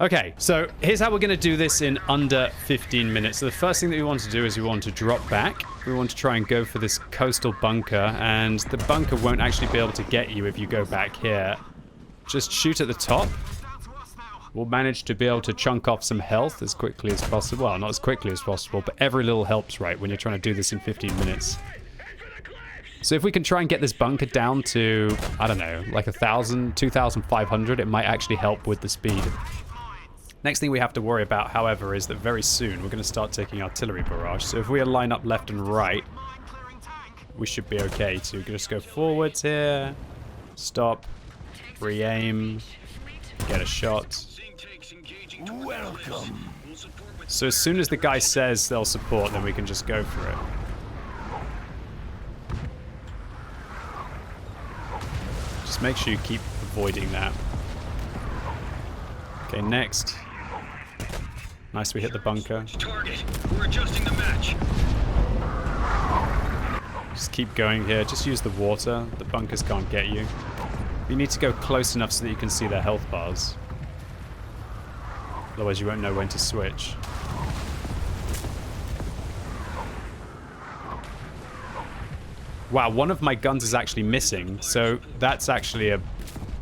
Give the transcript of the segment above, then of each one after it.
Okay, so here's how we're going to do this in under 15 minutes. So the first thing that we want to do is we want to drop back. We want to try and go for this coastal bunker, and the bunker won't actually be able to get you if you go back here. Just shoot at the top. We'll manage to be able to chunk off some health as quickly as possible. Well, not as quickly as possible, but every little helps, right, when you're trying to do this in 15 minutes. So if we can try and get this bunker down to, I don't know, like 1,000, 2,500, it might actually help with the speed. Next thing we have to worry about, however, is that very soon we're going to start taking artillery barrage. So if we line up left and right, we should be okay to just go forwards here, stop, re-aim, get a shot. Welcome. So as soon as the guy says they'll support, then we can just go for it. Just make sure you keep avoiding that. Okay, next. Nice, we hit the bunker. Target. We're adjusting the match. Just keep going here. Just use the water. The bunkers can't get you. You need to go close enough so that you can see their health bars. Otherwise you won't know when to switch. Wow, one of my guns is actually missing, so that's actually a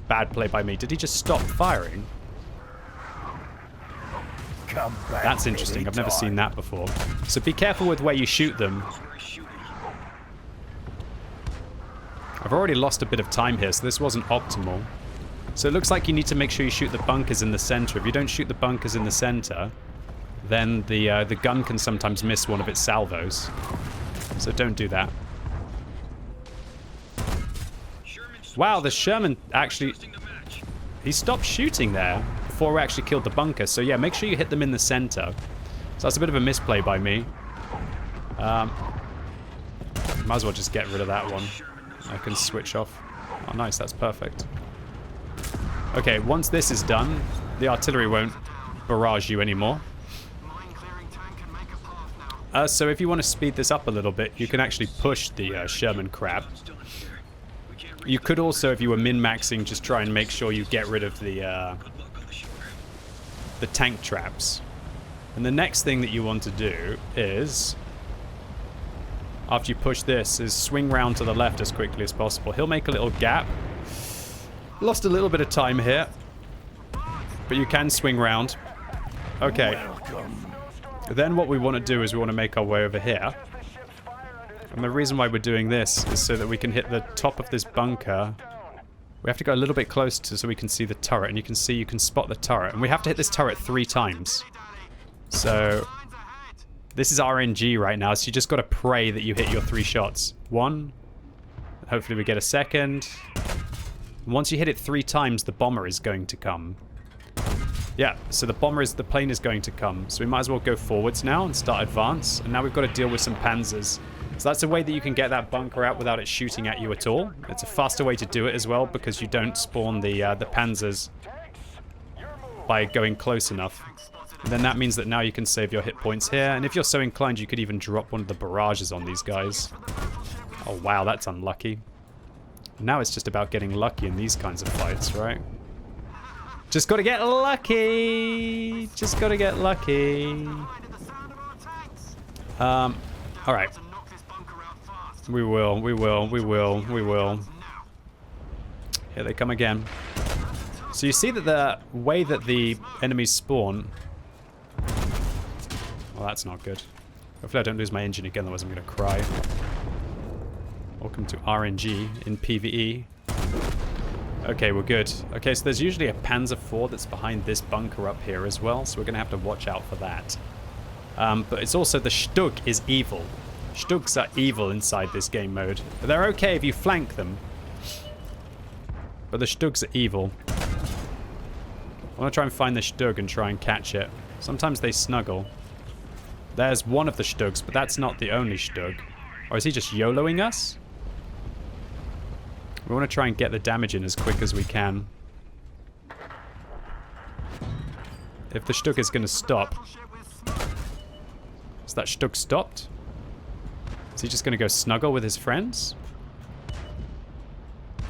bad play by me. Did he just stop firing? Come back. That's interesting. I've never seen that before. So be careful with where you shoot them. I've already lost a bit of time here, so this wasn't optimal. So it looks like you need to make sure you shoot the bunkers in the center. If you don't shoot the bunkers in the center, then the gun can sometimes miss one of its salvos. So don't do that. Wow, the Sherman actually... He stopped shooting there before we actually killed the bunker. So yeah, make sure you hit them in the center. So that's a bit of a misplay by me. Might as well just get rid of that one. I can switch off. Oh, nice. That's perfect. Okay, once this is done, the artillery won't barrage you anymore. So if you want to speed this up a little bit, you can actually push the Sherman crab. You could also, if you were min-maxing, just try and make sure you get rid of the tank traps. And the next thing that you want to do is, after you push this, is swing round to the left as quickly as possible. He'll make a little gap. Lost a little bit of time here, but you can swing round. Okay. Then what we want to do is we want to make our way over here. And the reason why we're doing this is so that we can hit the top of this bunker. We have to go a little bit closer so we can see the turret. And you can see, you can spot the turret. And we have to hit this turret 3 times. So this is RNG right now. So you just got to pray that you hit your 3 shots. 1. Hopefully we get a second. Once you hit it 3 times, the bomber is going to come. Yeah, so the plane is going to come. So we might as well go forwards now and start advance. And now we've got to deal with some panzers. So that's a way that you can get that bunker out without it shooting at you at all. It's a faster way to do it as well, because you don't spawn the panzers by going close enough. And then that means that now you can save your hit points here. And if you're so inclined, you could even drop one of the barrages on these guys. Oh wow, that's unlucky. Now it's just about getting lucky in these kinds of fights, right? Just gotta get lucky! Just gotta get lucky. Alright. We will. Here they come again. So you see that the way that the enemies spawn... Well, that's not good. Hopefully I don't lose my engine again, otherwise I'm gonna cry. Welcome to RNG in PvE. Okay, we're good. Okay, so there's usually a Panzer IV that's behind this bunker up here as well, so we're going to have to watch out for that. But it's also the Stug is evil. Stugs are evil inside this game mode. They're okay if you flank them, but the Stugs are evil. I want to try and find the Stug and try and catch it. Sometimes they snuggle. There's one of the Stugs, but that's not the only Stug. Or is he just YOLOing us? We want to try and get the damage in as quick as we can. If the Stug is going to stop. Is that Stug stopped? Is he just going to go snuggle with his friends?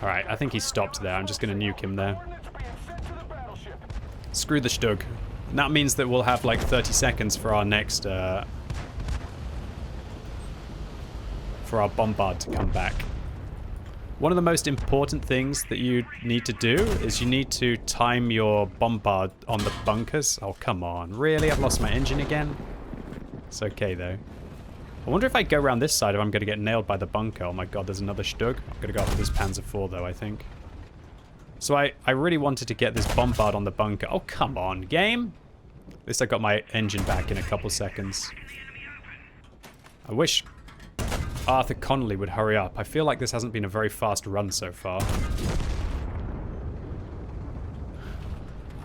Alright, I think he stopped there. I'm just going to nuke him there. Screw the Stug. And that means that we'll have like 30 seconds for our next... for our bombard to come back. One of the most important things that you need to do is you need to time your bombard on the bunkers. Oh, come on. Really? I've lost my engine again? It's okay, though. I wonder if I go around this side if I'm going to get nailed by the bunker. Oh my god, there's another Stug. I'm going to go after this Panzer IV, though, I think. So I really wanted to get this bombard on the bunker. Oh, come on, game. At least I got my engine back in a couple seconds. I wish Arthur Connolly would hurry up. I feel like this hasn't been a very fast run so far.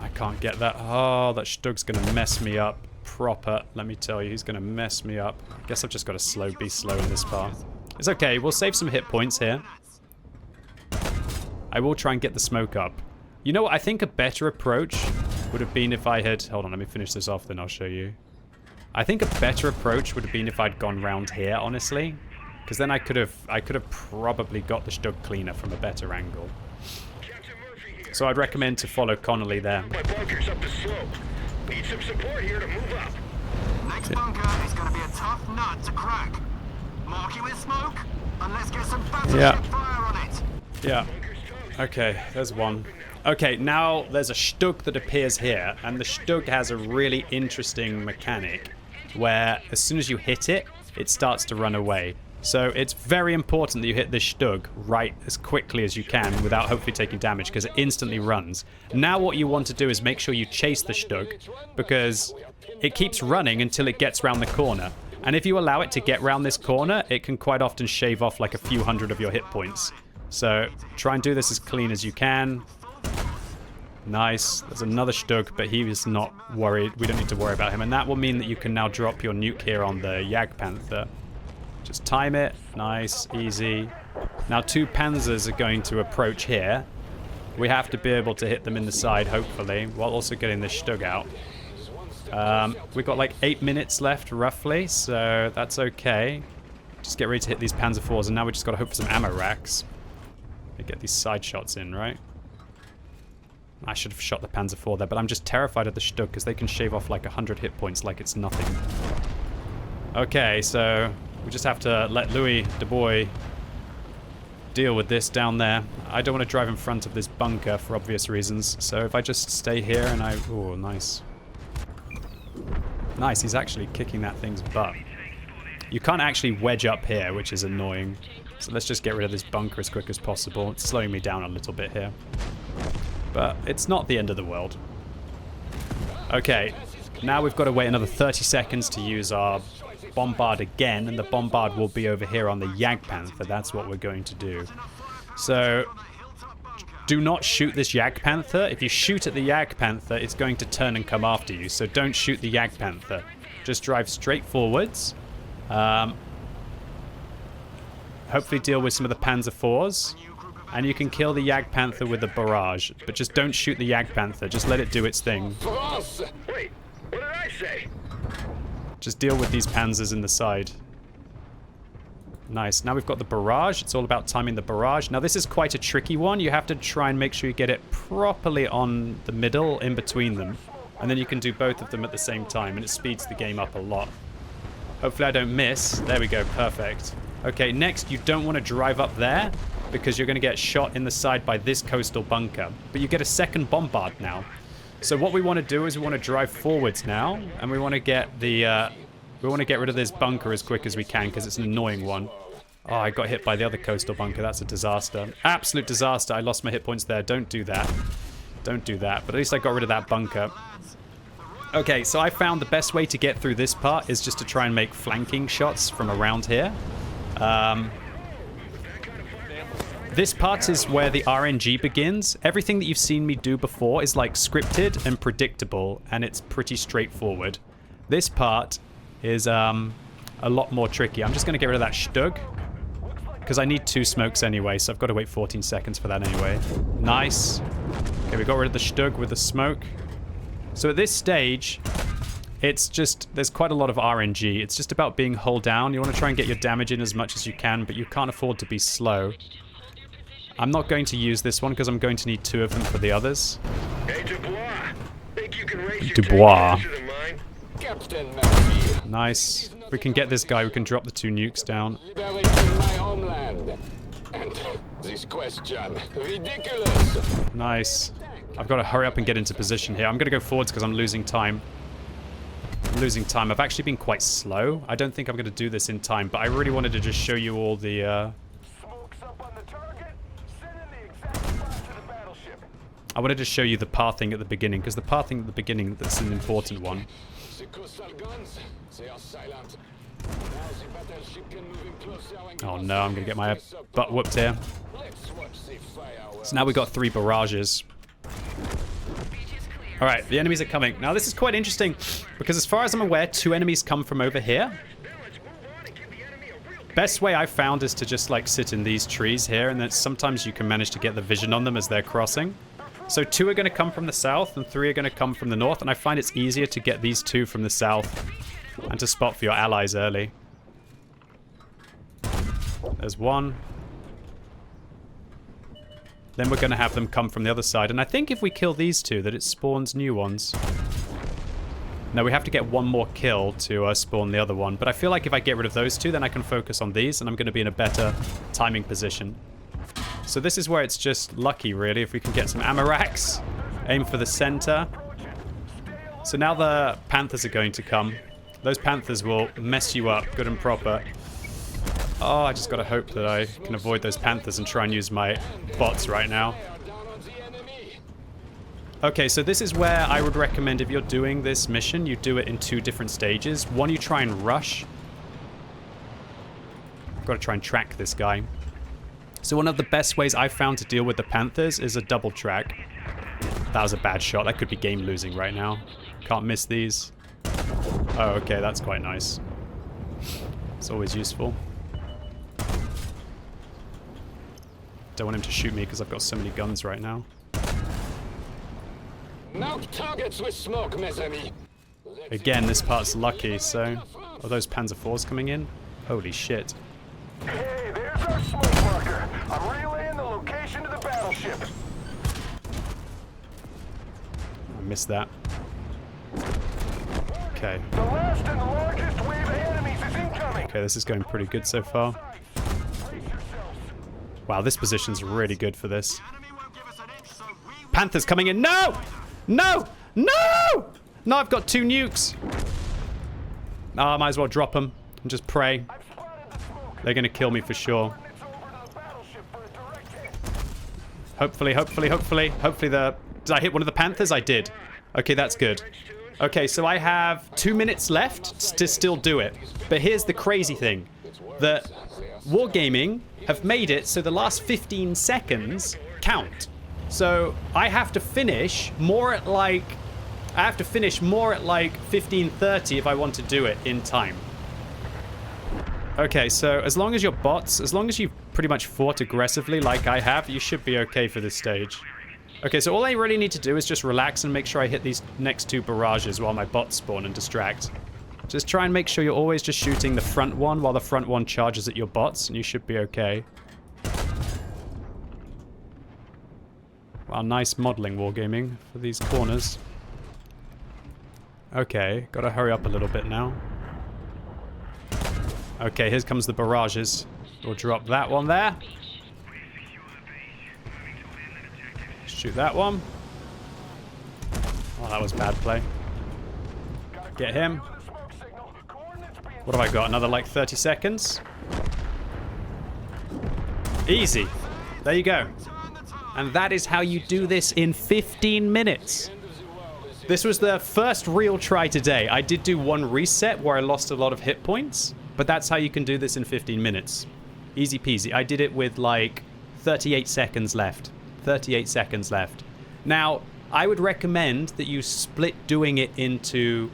I can't get that. Oh, that Stug's going to mess me up. Proper, let me tell you, he's going to mess me up. I guess I've just got to be slow in this part. It's okay, we'll save some hit points here. I will try and get the smoke up. You know what, I think a better approach would have been if I had... Hold on, let me finish this off, then I'll show you. I think a better approach would have been if I'd gone round here, honestly. Because then I could have probably got the Stug cleaner from a better angle. So I'd recommend to follow Connolly there. My bunker's up the slope. Need some support here to move up. Next bunker is going to be a tough nut to crack. Mark you with smoke, and let's get some battleship fire on it. Yeah. Okay, there's one. Okay, now there's a Stug that appears here, and the Stug has a really interesting mechanic where as soon as you hit it, it starts to run away. So it's very important that you hit this Stug right as quickly as you can without hopefully taking damage, because it instantly runs. Now what you want to do is make sure you chase the Stug, because it keeps running until it gets round the corner. And if you allow it to get round this corner, it can quite often shave off like a few hundred of your hit points. So try and do this as clean as you can. Nice. There's another Stug, but he is not worried. We don't need to worry about him. And that will mean that you can now drop your nuke here on the Jagdpanther. Just time it. Nice. Easy. Now 2 Panzers are going to approach here. We have to be able to hit them in the side, hopefully, while also getting this Stug out. We've got like 8 minutes left, roughly, so that's okay. Just get ready to hit these Panzer IVs, and now we just got to hope for some ammo racks. Get these side shots in, right? I should have shot the Panzer IV there, but I'm just terrified of the Stug because they can shave off like 100 hit points like it's nothing. Okay, so we just have to let Louis Dubois deal with this down there. I don't want to drive in front of this bunker for obvious reasons, so if I just stay here and I... Oh, nice. Nice, he's actually kicking that thing's butt. You can't actually wedge up here, which is annoying. So let's just get rid of this bunker as quick as possible. It's slowing me down a little bit here. But it's not the end of the world. Okay, now we've got to wait another 30 seconds to use our bombard again, and the bombard will be over here on the Jagdpanther. That's what we're going to do. So, do not shoot this Jagdpanther. If you shoot at the Jagdpanther, it's going to turn and come after you. So don't shoot the Jagdpanther. Just drive straight forwards. Hopefully deal with some of the Panzer IVs. And you can kill the Jagdpanther with the barrage. But just don't shoot the Jagdpanther. Just let it do its thing. Wait, what did I say? Just deal with these Panzers in the side. Nice. Now we've got the barrage. It's all about timing the barrage. Now this is quite a tricky one. You have to try and make sure you get it properly on the middle, in between them. And then you can do both of them at the same time. And it speeds the game up a lot. Hopefully I don't miss. There we go. Perfect. Okay, next you don't want to drive up there, because you're going to get shot in the side by this coastal bunker. But you get a second bombard now. So what we want to do is we want to drive forwards now, and we want to get the we want to get rid of this bunker as quick as we can, because it's an annoying one. Oh, I got hit by the other coastal bunker. That's a disaster. Absolute disaster. I lost my hit points there. Don't do that. Don't do that. But at least I got rid of that bunker. Okay, so I found the best way to get through this part is just to try and make flanking shots from around here. This part is where the RNG begins. Everything that you've seen me do before is like scripted and predictable, and it's pretty straightforward. This part is a lot more tricky. I'm just going to get rid of that Stug, because I need 2 smokes anyway, so I've got to wait 14 seconds for that anyway. Nice. Okay, we got rid of the Stug with the smoke. So at this stage, it's just, there's quite a lot of RNG. It's just about being hull down. You want to try and get your damage in as much as you can, but you can't afford to be slow. I'm not going to use this one because I'm going to need 2 of them for the others. Hey, Dubois. They Dubois. This is a mine. Captain Murphy, Nice. If we can get this guy, we can drop the 2 nukes down. liberating my homeland. And this question, ridiculous. Nice. I've got to hurry up and get into position here. I'm going to go forwards because I'm losing time. I've actually been quite slow. I don't think I'm going to do this in time, but I really wanted to just show you all the... Smoke's up on the target. Send in the exact spot to the battleship. I wanted to show you the pathing at the beginning, because the pathing at the beginning, that's an important one. The coastal guns, they are silent. Now the battleship can move in closer and Oh closer. no, I'm going to get my butt whooped here. Let's watch the fireworks. So now we've got 3 barrages. Alright, the enemies are coming. Now this is quite interesting, because as far as I'm aware, 2 enemies come from over here. Best way I've found is to just like sit in these trees here, and then sometimes you can manage to get the vision on them as they're crossing. So 2 are going to come from the south, and 3 are going to come from the north, and I find it's easier to get these 2 from the south and to spot for your allies early. There's 1. Then we're going to have them come from the other side. And I think if we kill these 2, that it spawns new ones. No, we have to get 1 more kill to spawn the other one. But I feel like if I get rid of those 2, then I can focus on these, and I'm going to be in a better timing position. So this is where it's just lucky, really, if we can get some ammo racks. Aim for the center. So now the Panthers are going to come. Those Panthers will mess you up good and proper. Oh, I just gotta hope that I can avoid those Panthers and try and use my bots right now. Okay, so this is where I would recommend if you're doing this mission, you do it in 2 different stages. One, you try and rush. I've got to try and track this guy. So one of the best ways I've found to deal with the Panthers is a double track. That was a bad shot. That could be game losing right now. Can't miss these. Oh, okay, that's quite nice. It's always useful. Don't want him to shoot me because I've got so many guns right now. Knock targets with smoke, mes amis. Again, this part's lucky, so... Are those Panzer IVs coming in? Holy shit. Hey, there's our smoke marker. I'm relaying the location to the battleship. I missed that. Okay. The last and largest wave of enemies is incoming. Okay, this is going pretty good so far. Brace yourselves. Wow, this position's really good for this. Enemy won't give us an inch, so we Panthers coming in. No! No! No! No, I've got 2 nukes. Oh, I might as well drop them and just pray. I've spotted the smoke. They're going to kill me for sure. It's over to the battleship for a direct hit. Hopefully Did I hit one of the Panthers? I did. Okay, that's good. Okay, so I have 2 minutes left to still do it. But here's the crazy thing. That Wargaming have made it so the last 15 seconds count. So I have to finish more at like 15:30 if I want to do it in time. Okay, so as long as you've pretty much fought aggressively like I have, you should be okay for this stage. Okay, so all I really need to do is just relax and make sure I hit these next 2 barrages while my bots spawn and distract. Just try and make sure you're always just shooting the front one while the front one charges at your bots, and you should be okay. Wow, nice modeling, Wargaming, for these corners. Okay, gotta hurry up a little bit now. Okay, here comes the barrages. We'll drop that one there. Shoot that one. Oh, that was bad play. Get him. What have I got? Another like 30 seconds? Easy. There you go. And that is how you do this in 15 minutes. This was the first real try today. I did do 1 reset where I lost a lot of hit points, but that's how you can do this in 15 minutes. Easy peasy. I did it with like 38 seconds left. 38 seconds left. Now, I would recommend that you split doing it into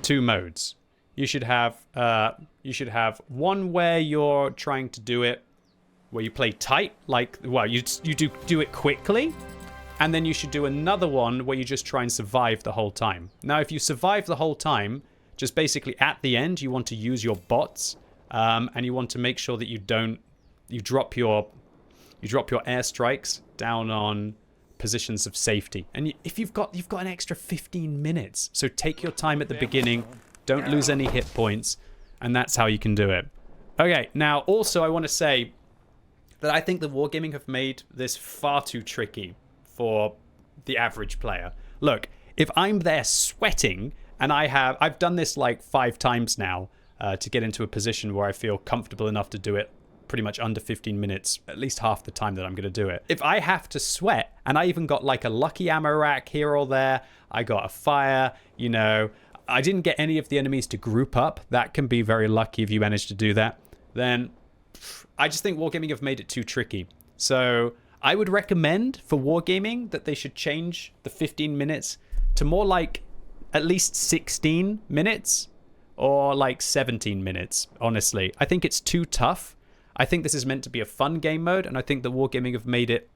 2 modes. You should have one where you're trying to do it where you play tight, like, well, you do it quickly, and then you should do another one where you just try and survive the whole time. Now, if you survive the whole time, just basically at the end, you want to use your bots, and you want to make sure that you drop your airstrikes down on positions of safety. And if you've got an extra 15 minutes, so take your time at the beginning, don't lose any hit points, and that's how you can do it. Okay, now also I want to say that I think the Wargaming have made this far too tricky for the average player. Look, if I'm there sweating, and I've done this like 5 times now to get into a position where I feel comfortable enough to do it pretty much under 15 minutes, at least half the time that I'm going to do it. If I have to sweat, and I even got like a lucky ammo rack here or there, I got a fire, you know, I didn't get any of the enemies to group up. That can be very lucky if you manage to do that. Then I just think Wargaming have made it too tricky. So I would recommend for Wargaming that they should change the 15 minutes to more like at least 16 minutes or like 17 minutes, honestly. I think it's too tough. I think this is meant to be a fun game mode, and I think the Wargaming have made it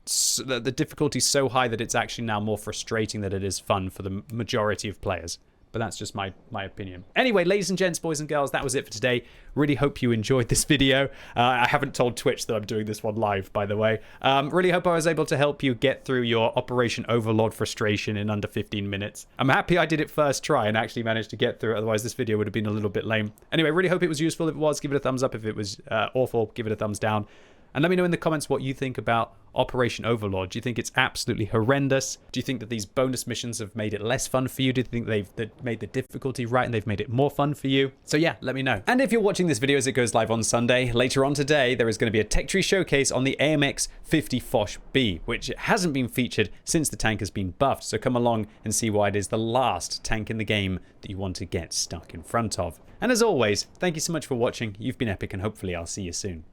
the difficulty so high that it's actually now more frustrating than it is fun for the majority of players. But that's just my opinion. Anyway, ladies and gents, boys and girls, that was it for today. Really hope you enjoyed this video. I haven't told Twitch that I'm doing this one live, by the way. Really hope I was able to help you get through your Operation Overlord frustration in under 15 minutes. I'm happy I did it first try and actually managed to get through it. Otherwise, this video would have been a little bit lame. Anyway, really hope it was useful. If it was, give it a thumbs up. If it was awful, give it a thumbs down. And let me know in the comments what you think about Operation Overlord. Do you think it's absolutely horrendous? Do you think that these bonus missions have made it less fun for you? Do you think they've made the difficulty right and they've made it more fun for you? So yeah, let me know. And if you're watching this video as it goes live on Sunday, later on today, there is going to be a tech tree showcase on the AMX 50 Foch B, which hasn't been featured since the tank has been buffed. So come along and see why it is the last tank in the game that you want to get stuck in front of. And as always, thank you so much for watching. You've been epic, and hopefully I'll see you soon.